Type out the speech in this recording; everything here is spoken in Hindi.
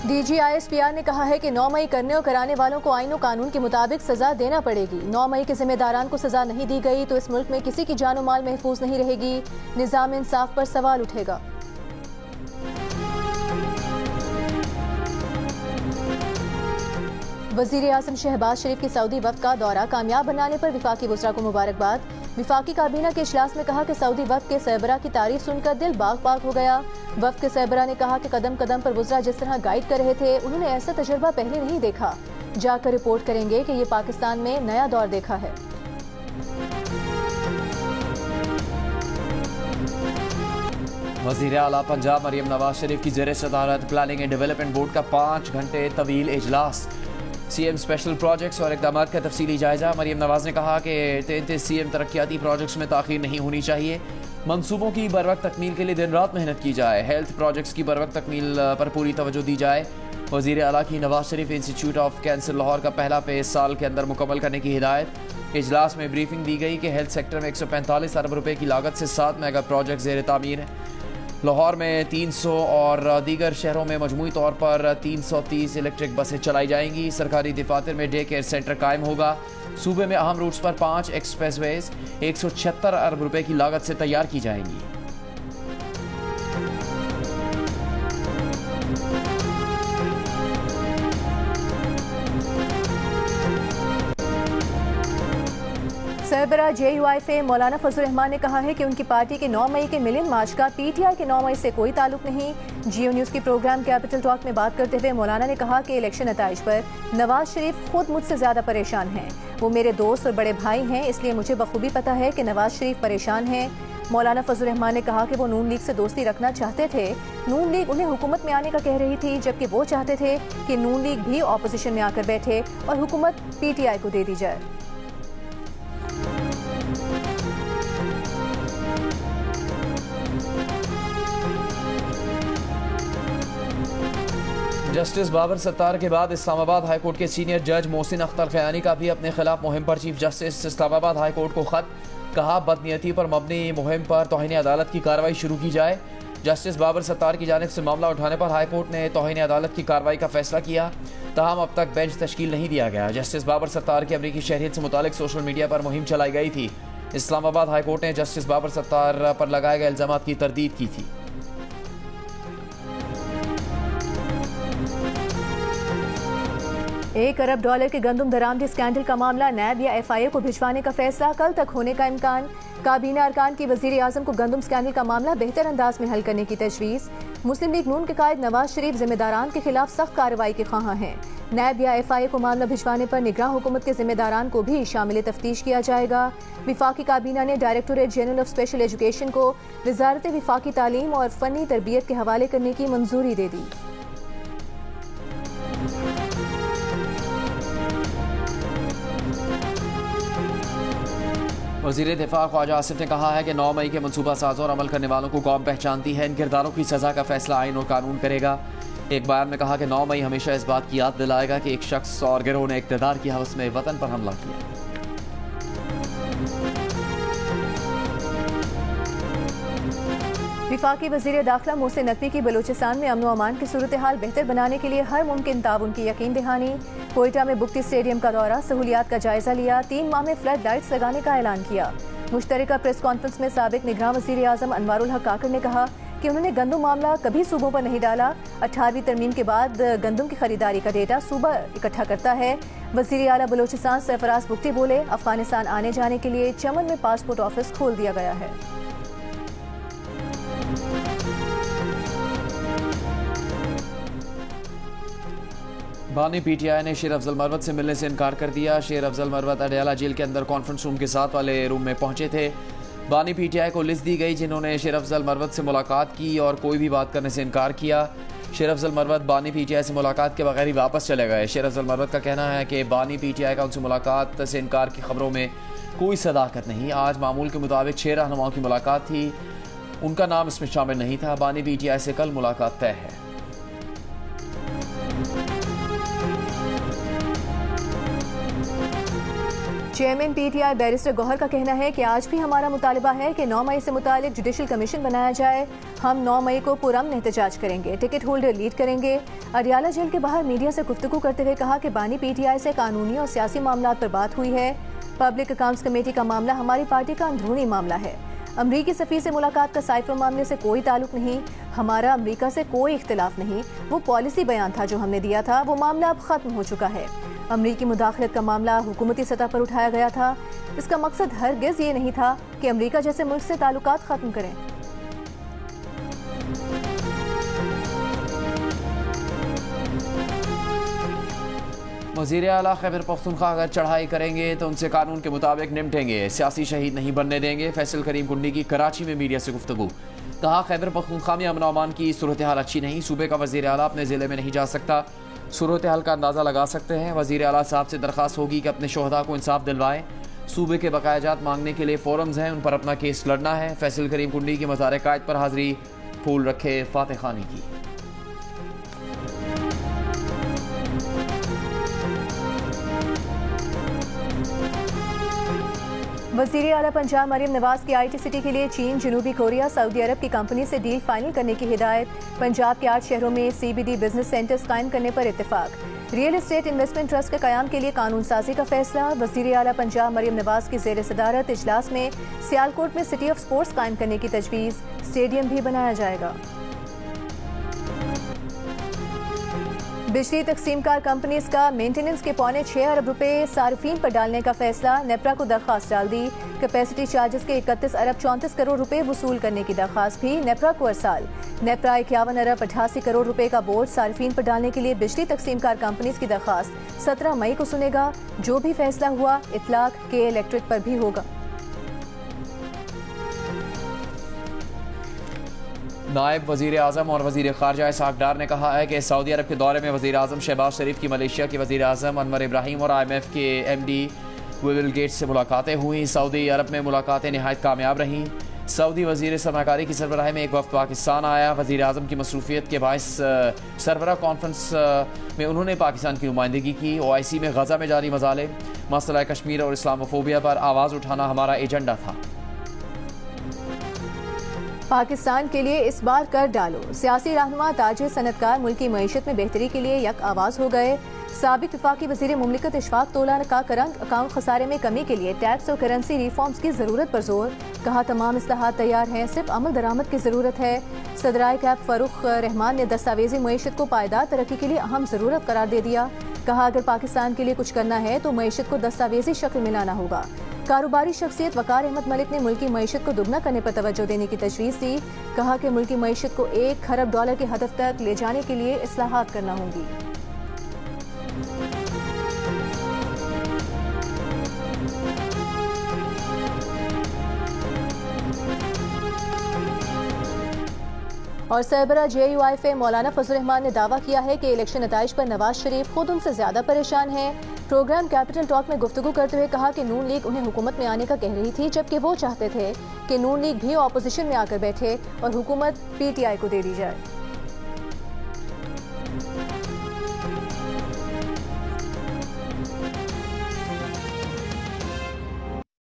DGISPR ने कहा है कि 9 मई करने और कराने वालों को आईन और कानून के मुताबिक सजा देना पड़ेगी। 9 मई के जिम्मेदारान को सजा नहीं दी गई तो इस मुल्क में किसी की जान और माल महफूज नहीं रहेगी। निज़ाम इंसाफ पर सवाल उठेगा। वज़ीर आज़म शहबाज शरीफ की सऊदी वफ़द का दौरा कामयाब बनाने पर वफाकी वज़रा को मुबारकबाद। वफाकी काबीना के इजलास में कहा कि सऊदी वफ़द के सरबराह की तारीफ सुनकर दिल बाग बाग हो गया। वफ़द के सरबराह ने कहा कि कदम कदम पर वज़रा जिस तरह गाइड कर रहे थे, उन्होंने ऐसा तजुर्बा पहले नहीं देखा। जाकर रिपोर्ट करेंगे कि ये पाकिस्तान में नया दौर देखा है। वज़ीर आला पंजाब मरियम नवाज शरीफ की ज़ेर सदारत प्लानिंग एंड डेवलपमेंट बोर्ड का 5 घंटे तवील इजलास। CM स्पेशल प्रोजेक्ट्स और इक़दामात का तफसीली जायजा। मरियम नवाज ने कहा कि 33 CM तरक्याती प्रोजेक्ट्स में ताख़ीर नहीं होनी चाहिए। मंसूबों की बर वक्त तकमील के लिए दिन रात मेहनत की जाए। हेल्थ प्रोजेक्ट्स की बर वक्त तकमील पर पूरी तवज्जो दी जाए। वज़ीर आला की Nawaz Sharif institute of cancer Lahore का पहला फेज साल के अंदर मुकम्मल करने की हिदायत। इजलास में ब्रीफिंग दी गई कि हेल्थ सेक्टर में 145 अरब रुपए की लागत से 7 मेगा प्रोजेक्ट ज़ेर तामीर है। लाहौर में 300 और दीगर शहरों में मजमूई तौर पर 330 इलेक्ट्रिक बसें चलाई जाएंगी। सरकारी दफातर में डे केयर सेंटर कायम होगा। सूबे में अहम रूट्स पर 5 एक्सप्रेसवेज 176 अरब रुपए की लागत से तैयार की जाएंगी। सरबराह JUIFA मौलाना फजल रहमान ने कहा है कि उनकी पार्टी के 9 मई के मिलियन मार्च का PTI के 9 मई से कोई ताल्लुक नहीं। जियो न्यूज़ की प्रोग्राम कैपिटल टॉक में बात करते हुए मौलाना ने कहा कि इलेक्शन नताइज पर नवाज शरीफ खुद मुझसे ज़्यादा परेशान हैं। वो मेरे दोस्त और बड़े भाई हैं, इसलिए मुझे बखूबी पता है कि नवाज शरीफ परेशान हैं। मौलाना फजल रहमान ने कहा कि वो नून लीग से दोस्ती रखना चाहते थे। नून लीग उन्हें हुकूमत में आने का कह रही थी, जबकि वो चाहते थे कि नून लीग भी ऑपोजिशन में आकर बैठे और हुकूमत PTI को दे दी जाए। जस्टिस बाबर सत्तार के बाद इस्लामाबाद हाई कोर्ट के सीनियर जज मोहसिन अख्तर खयानी का भी अपने खिलाफ मुहिम पर chief justice Islamabad high court को खत। कहा, बदनीयती पर मबनी मुहिम पर तौहीन अदालत की कार्रवाई शुरू की जाए। जस्टिस बाबर सत्तार की जानिब से मामला उठाने पर हाई कोर्ट ने तौहीन अदालत की कार्रवाई का फैसला किया। ताहम अब तक बेंच तश्कील नहीं दिया गया। जस्टिस बाबर सत्तार की अमरीकी शहरियत से मुतालिक सोशल मीडिया पर मुहिम चलाई गई थी। इस्लामाबाद हाई कोर्ट ने जस्टिस बाबर सत्तार पर लगाए गए इल्जामात की तरदीद की थी। 1 अरब डॉलर के गंदम दरामदी स्कैंडल का मामला नैब या FIA को भिजवाने का फैसला कल तक होने का इम्कान। काबीना अरकान की वज़ीर आज़म को गंदम स्कैंडल का मामला बेहतर अंदाज में हल करने की तजवीज़। मुस्लिम लीग नून के कायद नवाज शरीफ जिम्मेदारान के खिलाफ सख्त कार्रवाई के ख्वाहां हैं। नैब या FIA को मामला भिजवाने पर निगरान हुकूमत के जिम्मेदारान को भी शामिल तफ्तीश किया जाएगा। विफाकी काबीना ने directorate general of special education को वजारत विफाकी तालीम और फ़नी तरबियत के हवाले करने की मंजूरी दे दी। वज़ीर दिफा ख्वाजा आसिफ ने कहा है कि 9 मई के मनसूबा साजों और अमल करने वालों को कौम पहचानती है। इन किरदारों की सज़ा का फैसला आइन और कानून करेगा। एक बयान में कहा कि 9 मई हमेशा इस बात की याद दिलाएगा कि एक शख्स और गिरोह ने इक़्तिदार की हवस में वतन पर हमला किया। विफाकी वज़ीर दाखिला मोहसिन नकवी की बलूचिस्तान में अमन व अमान की सूरत हाल बेहतर बनाने के लिए हर मुमकिन ताउन की यकीन दहानी। कोयटा में बुक्ति स्टेडियम का दौरा, सहूलियात का जायजा लिया। 3 माह में फ्लड लाइट्स लगाने का ऐलान किया। मुश्तरका प्रेस कॉन्फ्रेंस में साबिक निगरान वज़ीर आज़म अनवारुल हक काकड़ ने कहा कि उन्होंने गंदम मामला कभी सूबों पर नहीं डाला। 18वीं तरमीम के बाद गंदम की खरीदारी का डेटा सूबा इकट्ठा करता है। वज़ीर आला बलूचिस्तान सरफराज बुक्ति बोले, अफगानिस्तान आने जाने के लिए चमन में पासपोर्ट ऑफिस खोल दिया गया है। बानी PTI ने शेर अफजल मरवत से मिलने से इनकार कर दिया। शेर अफजल मरवत अडयाला जेल के अंदर कॉन्फ्रेंस रूम के साथ वाले रूम में पहुंचे थे। बानी PTI को लिस्ट दी गई जिन्होंने शेर अफजल मरवत से मुलाकात की और कोई भी बात करने से इनकार किया। शेर अफजल मरवत बानी PTI से मुलाकात के बगैर ही वापस चले गए। शेर अफजल मरवत का कहना है कि बानी PTI का उनसे मुलाकात से इनकार की खबरों में कोई सदाकत नहीं। आज मामूल के मुताबिक 6 रहनुमाओं की मुलाकात थी, उनका नाम इसमें शामिल नहीं था। बानी PTI से कल मुलाकात तय है। चेयरमैन पीटीआई बैरिस्टर गौहर का कहना है कि आज भी हमारा मुतालिबा है कि 9 मई से मुतालिक जुडिशल कमीशन बनाया जाए। हम 9 मई को पुरअमन एहतजाज करेंगे, टिकट होल्डर लीड करेंगे। अडियाला जेल के बाहर मीडिया से गुफ्तगू करते हुए कहा कि बानी पीटीआई से कानूनी और सियासी मामलात पर बात हुई है। पब्लिक अकाउंट्स कमेटी का मामला हमारी पार्टी का अंदरूनी मामला है। अमरीकी सफ़ीर से मुलाकात का साइफर मामले से कोई ताल्लुक नहीं। हमारा अमरीका से कोई इख्तिलाफ नहीं। वो पॉलिसी बयान था जो हमने दिया था, वो मामला अब खत्म हो चुका है। अमरीकी मुदाखलत का मामला हुकूमती सतह पर उठाया गया था। इसका मकसद हरगिज़ ये नहीं था कि अमरीका जैसे मुल्क से ताल्लुकात खत्म करें। वज़ीर आला खैबर पख्तूनख्वा अगर चढ़ाई करेंगे तो उनसे कानून के मुताबिक निपटेंगे, सियासी शहीद नहीं बनने देंगे। फैसल करीम कुंडी की कराची में मीडिया से गुफ्तगू। कहा खैबर पख्तूनख्वा में अमन अमान की सूरत हाल अच्छी नहीं। सूबे का वज़ीर आला अपने ज़िले में नहीं जा सकता। सूरत हाल का अंदाज़ा लगा सकते हैं। वज़ीर आला साहब से दरख्वास्त होगी कि अपने शोहदा को इंसाफ दिलवाएं। सूबे के बकायाजात मांगने के लिए फोरम्स हैं, उन पर अपना केस लड़ना है। फैसल करीम कुंडी की मज़ार कायद पर हाज़री, फूल रखे फातह खानी की। वज़ीर आला पंजाब मरियम नवाज की IT सिटी के लिए चीन, जनूबी कोरिया, सऊदी अरब की कंपनी से डील फाइनल करने की हिदायत। पंजाब के 8 शहरों में CBD बिजनेस सेंटर्स कायम करने पर इत्तेफाक। रियल एस्टेट इन्वेस्टमेंट ट्रस्ट के क़याम के लिए कानून साजी का फैसला। वज़ीर आला पंजाब मरियम नवाज की ज़ेर सदारत इजलास में सियालकोट में सिटी ऑफ स्पोर्ट्स कायम करने की तजवीज़। स्टेडियम भी बनाया जाएगा। बिजली तकसीमकार कंपनीज का मेंटेनेंस के 6.25 अरब रुपए सार्फिन पर डालने का फैसला। नेपरा को दरख्वास्त डाल दी। कैपेसिटी चार्जेस के 31 अरब 34 करोड़ रुपए वसूल करने की दरख्वास्त भी नेपरा को अरसाल। नेपरा 51 अरब 88 करोड़ रुपए का बोर्ड सार्फिन पर डालने के लिए बिजली तकसीमकार कंपनीज की दरख्वास्त 17 मई को सुनेगा। जो भी फैसला हुआ इतलाक के इलेक्ट्रिक पर भी होगा। नायब वज़ीर आज़म और वज़ीर ख़ारजा इसहाक़ डार ने कहा है कि सऊदी अरब के दौरे में वज़ीर आज़म शहबाज शरीफ की मलेशिया के वज़ीर आज़म अनवर इब्राहिम और IMF के MD बिल गेट्स से मुलाकातें हुई। सऊदी अरब में मुलाकातें नहायत कामयाब रहीं। सऊदी वज़ीर सरमाकारी की सरबराही में एक वफ़द पाकिस्तान आया। वज़ीर आज़म की मसरूफियत के बायस सरबराह कॉन्फ्रेंस में उन्होंने पाकिस्तान की नुमाइंदगी की। OIC में गज़ा में जारी मसाले, मसला कश्मीर और इस्लामोफोबिया पर आवाज़ उठाना हमारा एजेंडा था। पाकिस्तान के लिए इस बार कर डालो। सियासी रहनुमा, ताजिर, सनतकार मुल्की मईशत में बेहतरी के लिए यक आवाज़ हो गए। साबिक वफाकी वज़ीर मुमलिकत इशफाक तोला का करंट अकाउंट खसारे में कमी के लिए टैक्स और करेंसी रिफॉर्म्स की ज़रूरत पर जोर। कहा तमाम इस्लाहात तैयार हैं, सिर्फ अमल दरामद की ज़रूरत है। सदराए कैब फ़ारूक रहमान ने दस्तावेजी मईशत को पायदार तरक्की के लिए अहम ज़रूरत करार दे दिया। कहा अगर पाकिस्तान के लिए कुछ करना है तो मईशत को दस्तावेजी शक्ल में लाना होगा। कारोबारी शख्सियत वकार अहमद मलिक ने मुल्की मईशत को दुगना करने पर तवज्जो देने की तजवीज़ दी। कहा कि मुल्की मईशत को $1 खरब के हदफ तक ले जाने के लिए इस्लाहात करना होंगी। और सरबरा JUIF मौलाना फजल रहमान ने दावा किया है कि इलेक्शन नताइज पर नवाज शरीफ खुद उनसे ज्यादा परेशान हैं। प्रोग्राम कैपिटल टॉक में गुफ्तगू करते हुए कहा कि नून लीग उन्हें हुकूमत में आने का कह रही थी, जबकि वो चाहते थे कि नून लीग भी ऑपोजिशन में आकर बैठे और हुकूमत PTI को दे दी जाए।